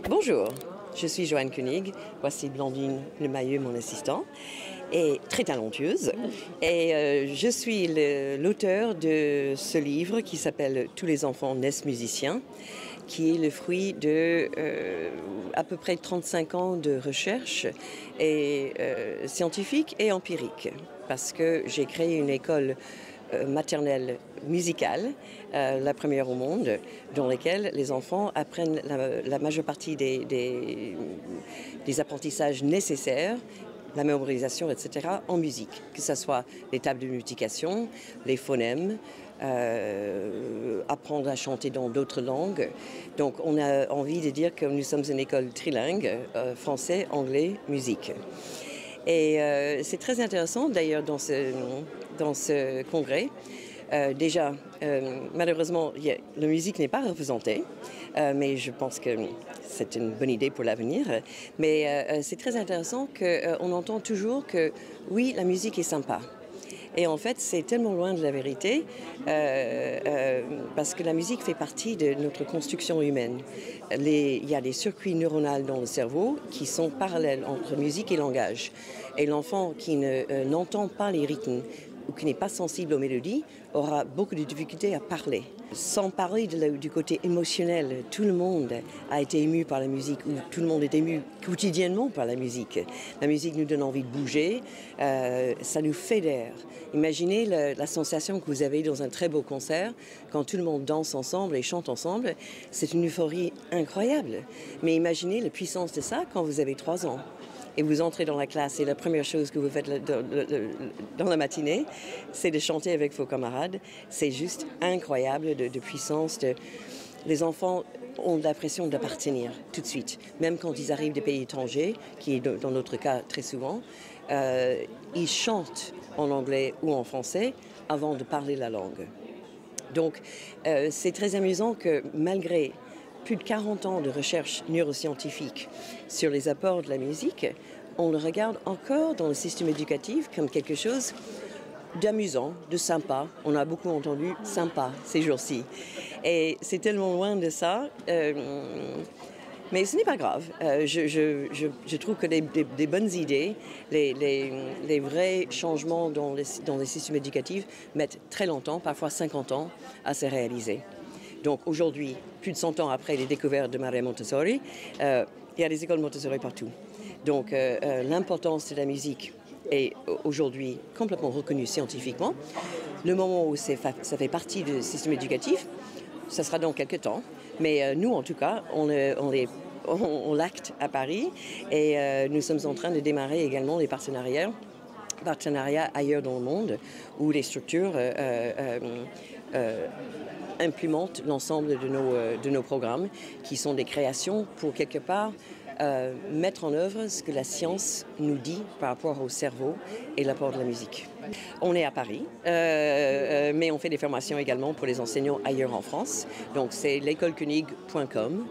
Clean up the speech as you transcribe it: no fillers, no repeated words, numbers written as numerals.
Bonjour, je suis Joanne Koenig, voici Blandine Lemayeux, mon assistant, et très talentueuse. Et je suis l'auteur de ce livre qui s'appelle « Tous les enfants naissent musiciens », qui est le fruit de à peu près 35 ans de recherche et, scientifique et empirique, parce que j'ai créé une école maternelle musicale, la première au monde, dans laquelle les enfants apprennent la majeure partie des apprentissages nécessaires, la mémorisation, etc., en musique, que ce soit les tables de multiplication, les phonèmes, apprendre à chanter dans d'autres langues. Donc on a envie de dire que nous sommes une école trilingue, français, anglais, musique. Et c'est très intéressant d'ailleurs dans ce congrès. Déjà, malheureusement, la musique n'est pas représentée, mais je pense que c'est une bonne idée pour l'avenir. Mais c'est très intéressant qu'on entend toujours que oui, la musique est sympa. Et en fait, c'est tellement loin de la vérité parce que la musique fait partie de notre construction humaine. Il y a des circuits neuronaux dans le cerveau qui sont parallèles entre musique et langage. Et l'enfant qui n'entend pas les rythmes ou qui n'est pas sensible aux mélodies aura beaucoup de difficultés à parler. Sans parler du côté émotionnel, tout le monde a été ému par la musique, ou tout le monde est ému quotidiennement par la musique. La musique nous donne envie de bouger, ça nous fédère. Imaginez la sensation que vous avez dans un très beau concert, quand tout le monde danse ensemble et chante ensemble, c'est une euphorie incroyable. Mais imaginez la puissance de ça quand vous avez 3 ans. Et vous entrez dans la classe et la première chose que vous faites dans la matinée, c'est de chanter avec vos camarades. C'est juste incroyable de puissance. Les enfants ont l'impression d'appartenir tout de suite. Même quand ils arrivent des pays étrangers, qui est dans notre cas très souvent, ils chantent en anglais ou en français avant de parler la langue. Donc c'est très amusant que malgré plus de 40 ans de recherche neuroscientifique sur les apports de la musique, on le regarde encore dans le système éducatif comme quelque chose d'amusant, de sympa. On a beaucoup entendu « sympa » ces jours-ci. Et c'est tellement loin de ça. Mais ce n'est pas grave. Je trouve que des bonnes idées, les vrais changements dans les systèmes éducatifs mettent très longtemps, parfois 50 ans, à se réaliser. Donc aujourd'hui, plus de 100 ans après les découvertes de Maria Montessori, il y a des écoles Montessori partout. Donc l'importance de la musique est aujourd'hui complètement reconnue scientifiquement. Le moment où ça fait partie du système éducatif, ça sera dans quelques temps. Mais nous, en tout cas, on l'acte à Paris et nous sommes en train de démarrer également des partenariats ailleurs dans le monde où les structures implémentent l'ensemble de nos programmes qui sont des créations pour quelque part mettre en œuvre ce que la science nous dit par rapport au cerveau et l'apport de la musique. On est à Paris, mais on fait des formations également pour les enseignants ailleurs en France. Donc c'est l'écolekoenig.com.